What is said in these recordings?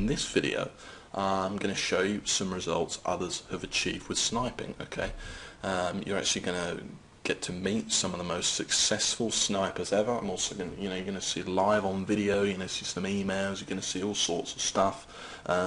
this video I'm going to show you some results others have achieved with sniping. Okay, you're actually going to get to meet some of the most successful snipers ever. I'm also going to, you're going to see live on video, you're going to see some emails, you're going to see all sorts of stuff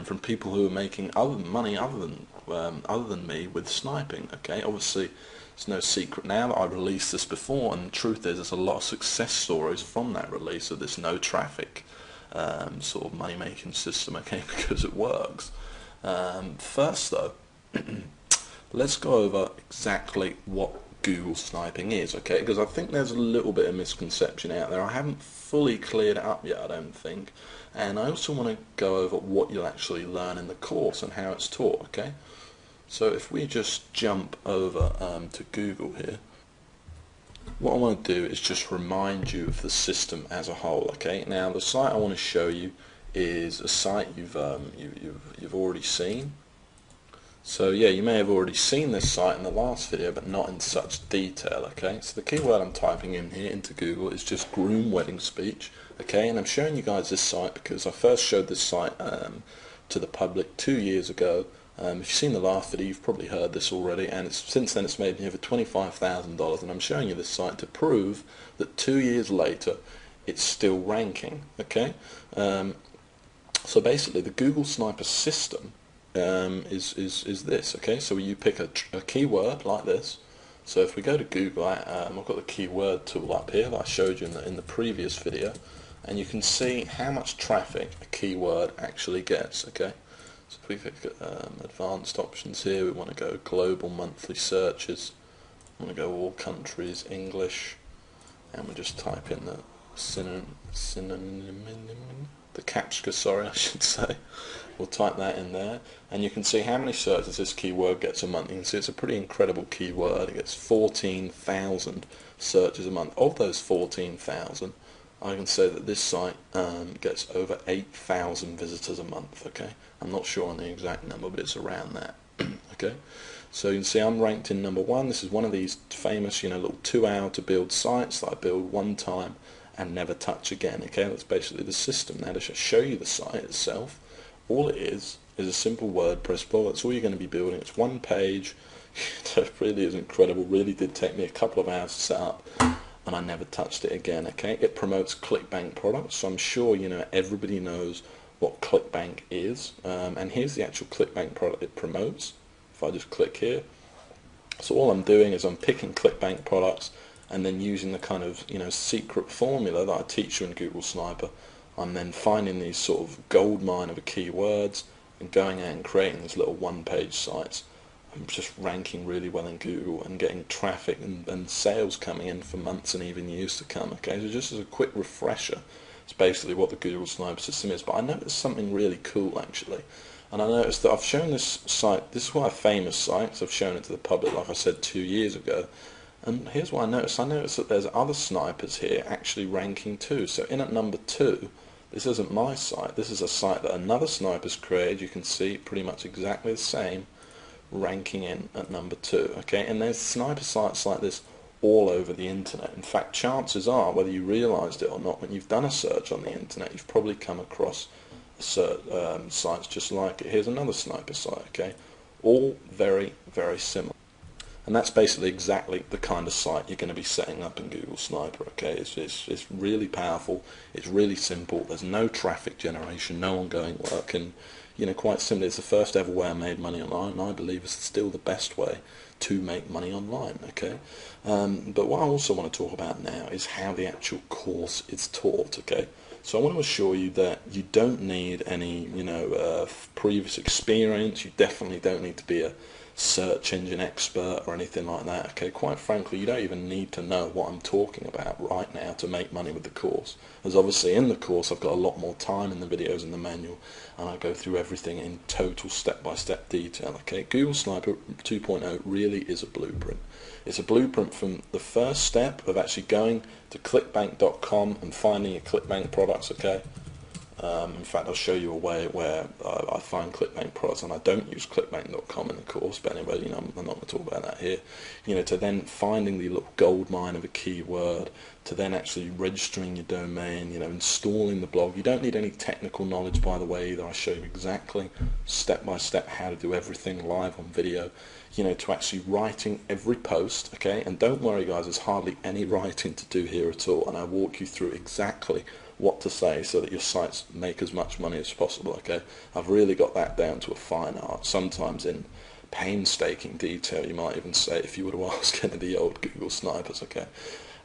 from people who are making money other than me with sniping. Okay, obviously it's no secret now that I released this before, and the truth is there's a lot of success stories from that release of this no traffic sort of money making system, okay, because it works. First though, let's go over exactly what Google sniping is, okay, because I think there's a little bit of misconception out there. I haven't fully cleared it up yet, I don't think, and I also want to go over what you'll actually learn in the course and how it's taught, okay. So if we just jump over to Google here, what I want to do is just remind you of the system as a whole, okay. Now the site I want to show you is a site you've already seen. So yeah, you may have already seen this site in the last video, but not in such detail, okay. So the keyword I'm typing in here into Google is just groom wedding speech, okay, and I'm showing you guys this site because I first showed this site to the public 2 years ago. If you've seen the last video, you've probably heard this already, and since then it's made me over $25,000, and I'm showing you this site to prove that 2 years later it's still ranking, okay. So basically the Google Sniper system is this, okay. So you pick a keyword like this. So if we go to Google, I've got the keyword tool up here that I showed you in the previous video, and you can see how much traffic a keyword actually gets, okay. So if we click advanced options here, we want to go global monthly searches, we want to go all countries, English, and we just type in the the captcha, sorry I should say. We'll type that in there, and you can see how many searches this keyword gets a month. You can see it's a pretty incredible keyword. It gets 14,000 searches a month. Of those 14,000, I can say that this site gets over 8,000 visitors a month, okay. I'm not sure on the exact number, but it's around that, okay. So you can see I'm ranked in #1. This is one of these famous, little 2-hour to build sites that I build one time and never touch again, okay. That's basically the system. Now to show you the site itself, all it is a simple WordPress blog. That's all you're going to be building. It's one page. It really is incredible. Really did take me a couple of hours to set up, and I never touched it again, okay. It promotes ClickBank products, so I'm sure everybody knows what ClickBank is, and here's the actual ClickBank product it promotes. If I just click here, so all I'm doing is I'm picking ClickBank products and then using the kind of secret formula that I teach you in Google Sniper. I'm then finding these sort of gold mine of keywords and going out and creating these little one-page sites. I'm just ranking really well in Google and getting traffic and sales coming in for months and even years to come, okay. So just as a quick refresher, it's basically what the Google Sniper system is. But I noticed something really cool actually, and I noticed that I've shown this site. This is quite a famous site, so I've shown it to the public, like I said, 2 years ago. And here's what I noticed. I noticed that there's other snipers here actually ranking too. So in at #2, this isn't my site. This is a site that another sniper's created. You can see pretty much exactly the same, ranking in at #2. Okay, and there's sniper sites like this all over the internet. In fact, chances are, whether you realised it or not, when you've done a search on the internet, you've probably come across sites just like it. Here's another sniper site, okay, all very, very similar. And that's basically exactly the kind of site you're going to be setting up in Google Sniper, okay. It's really powerful, it's really simple, there's no traffic generation, no ongoing work, and quite simply, it's the first ever way I made money online, and I believe it's still the best way to make money online, okay. But what I also want to talk about now is how the actual course is taught, okay. So I want to assure you that you don't need any previous experience. You definitely don't need to be a search engine expert or anything like that, okay. Quite frankly, you don't even need to know what I'm talking about right now to make money with the course, as obviously in the course I've got a lot more time in the videos and the manual, and I go through everything in total step-by-step detail, okay. Google Sniper 2.0 really is a blueprint. It's a blueprint from the first step of actually going to clickbank.com and finding your ClickBank products, okay, In fact, I'll show you a way where I find clickbait products, and I don't use clickbait.com in the course, but anyway, I'm not going to talk about that here. To then finding the little gold mine of a keyword, to then actually registering your domain, installing the blog. You don't need any technical knowledge, by the way, either. I show you exactly, step by step, how to do everything live on video, to actually writing every post, okay? And don't worry, guys, there's hardly any writing to do here at all, and I walk you through exactly what to say so that your sites make as much money as possible, okay? I've really got that down to a fine art, sometimes in painstaking detail, you might even say, if you were to ask any of the old Google snipers, okay?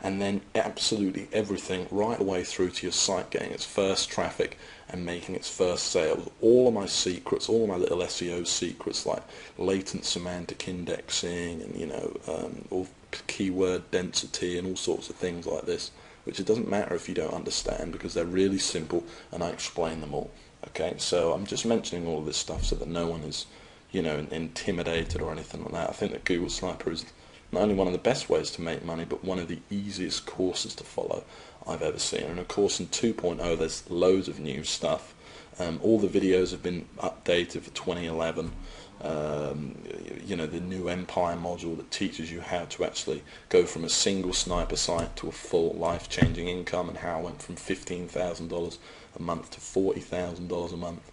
And then absolutely everything right away through to your site getting its first traffic and making its first sales. All of my secrets, all of my little SEO secrets, like latent semantic indexing and all keyword density and all sorts of things like this, which it doesn't matter if you don't understand, because they're really simple and I explain them all. Okay, so I'm just mentioning all of this stuff so that no one is, intimidated or anything like that. I think that Google Sniper is not only one of the best ways to make money, but one of the easiest courses to follow I've ever seen. And of course in 2.0 there's loads of new stuff. All the videos have been updated for 2011. The new Empire module that teaches you how to actually go from a single sniper site to a full life-changing income, and how I went from $15,000 a month to $40,000 a month.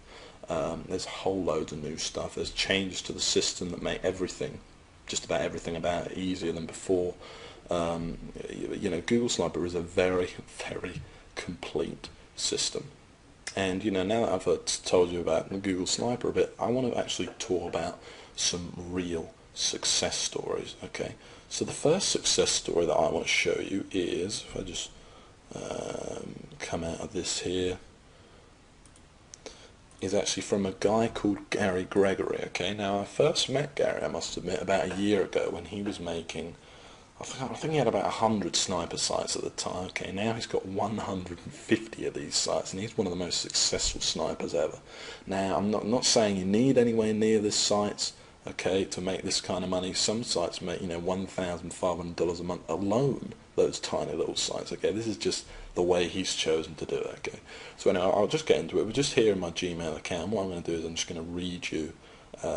There's whole loads of new stuff. There's changes to the system that make everything, just about everything about it, easier than before. Google Sniper is a very, very complete system. And now that I've told you about Google Sniper a bit, I want to actually talk about some real success stories. Okay, so the first success story that I want to show you is, if I just come out of this here, is actually from a guy called Gary Gregory. Okay, now I first met Gary, I must admit, about a year ago when he was making, I think he had about 100 sniper sites at the time. Okay, now he's got 150 of these sites, and he's one of the most successful snipers ever. Now, I'm not saying you need anywhere near this sites, okay, to make this kind of money. Some sites make, $1,500 a month alone, those tiny little sites. Okay, this is just the way he's chosen to do it. Okay, so anyway, I'll just get into it. We're just here in my Gmail account. What I'm going to do is I'm just going to read you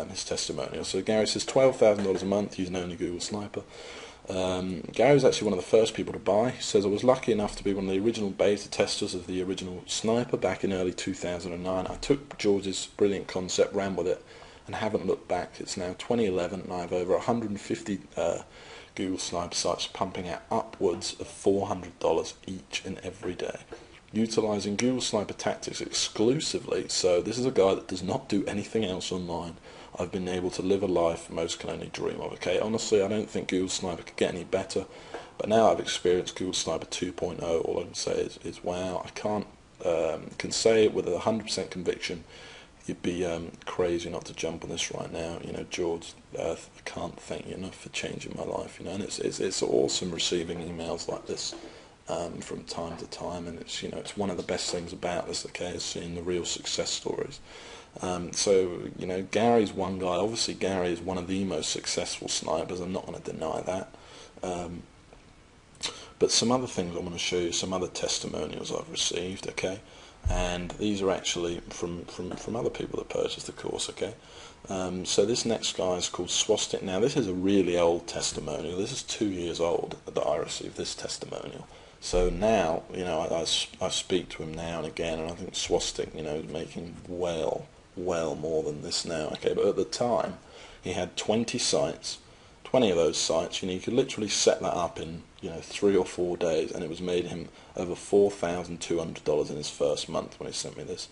his testimonial. So Gary says $12,000 a month using only Google Sniper. Gary was actually one of the first people to buy. He says, I was lucky enough to be one of the original beta testers of the original Sniper back in early 2009. I took George's brilliant concept, ran with it, and haven't looked back. It's now 2011 and I have over 150 Google Sniper sites pumping out upwards of $400 each and every day, utilizing Google Sniper tactics exclusively. So this is a guy that does not do anything else online. I've been able to live a life most can only dream of. Okay, honestly, I don't think Google Sniper could get any better, but now I've experienced Google Sniper 2.0, all I can say is wow. I can't can say it with 100% conviction. You'd be crazy not to jump on this right now. George, I can't thank you enough for changing my life. And it's awesome receiving emails like this from time to time, and it's one of the best things about this. Okay, is seeing the real success stories. So Gary's one guy. Obviously Gary is one of the most successful snipers, I'm not going to deny that, but some other things I want to show you, some other testimonials I've received, okay, and these are actually from other people that purchased the course, okay. So this next guy is called Swastik. Now this is a really old testimonial. This is 2 years old that I received this testimonial. So now, I speak to him now and again, and I think Swastik, is making well more than this now. Okay, but at the time, he had 20 sites. 20 of those sites, you could literally set that up in, 3 or 4 days, and it was made him over $4,200 in his first month when he sent me this.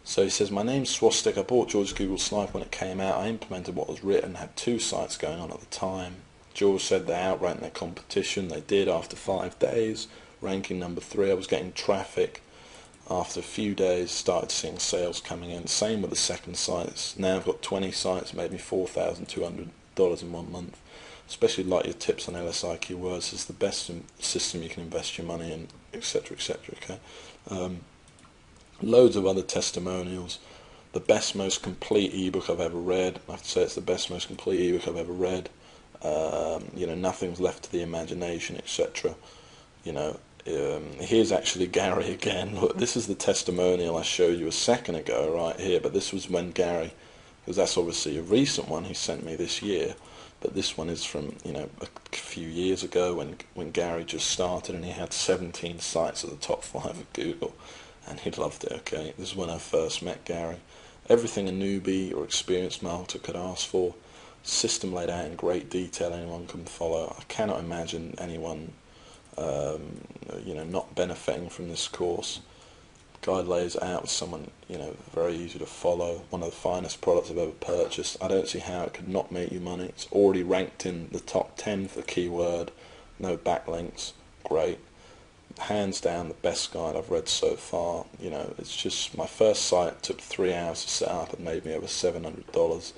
So he says, my name's Swastik. I bought George's Google Sniper when it came out. I implemented what was written, had 2 sites going on at the time. George said they outranked their competition. They did after 5 days, ranking number 3. I was getting traffic. After a few days, started seeing sales coming in. Same with the second sites. Now I've got 20 sites, made me $4,200 in 1 month. Especially like your tips on LSI keywords. It's the best system you can invest your money in, etc., etc. Okay. Loads of other testimonials. The best, most complete ebook I've ever read. I have to say it's the best, most complete ebook I've ever read. Nothing's left to the imagination, etc. Here's actually Gary again. Look, this is the testimonial I showed you a second ago right here, but this was when Gary, because that's obviously a recent one he sent me this year, but this one is from, you know, a few years ago when Gary just started and he had 17 sites at the top 5 of Google, and he loved it. Okay, this is when I first met Gary. Everything a newbie or experienced marketer could ask for, system laid out in great detail anyone can follow. I cannot imagine anyone you know, not benefiting from this course. Guide lays it out with someone, you know, very easy to follow. One of the finest products I've ever purchased. I don't see how it could not make you money. It's already ranked in the top 10 for keyword. No backlinks. Great. Hands down the best guide I've read so far. You know, it's just, my first site took 3 hours to set up and made me over $700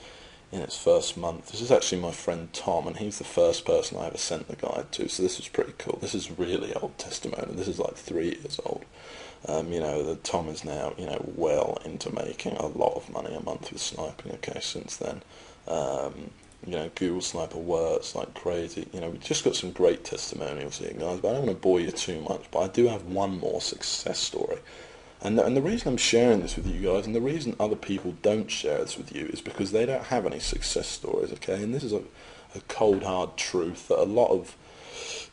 in its first month. This is actually my friend Tom, and he's the first person I ever sent the guide to, so this is pretty cool. This is really old testimony. This is like 3 years old. You know, Tom is now, you know, well into making a lot of money a month with sniping, okay, since then. You know, Google Sniper works like crazy. You know, we've just got some great testimonials here, guys, but I don't want to bore you too much, but I do have one more success story. And the reason I'm sharing this with you guys, and the reason other people don't share this with you, is because they don't have any success stories, okay? And this is a cold, hard truth that a lot of,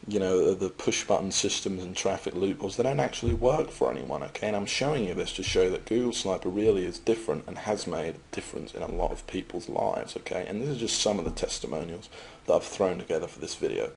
you know, the push-button systems and traffic loopholes, they don't actually work for anyone, okay? And I'm showing you this to show that Google Sniper really is different and has made a difference in a lot of people's lives, okay? And this is just some of the testimonials that I've thrown together for this video.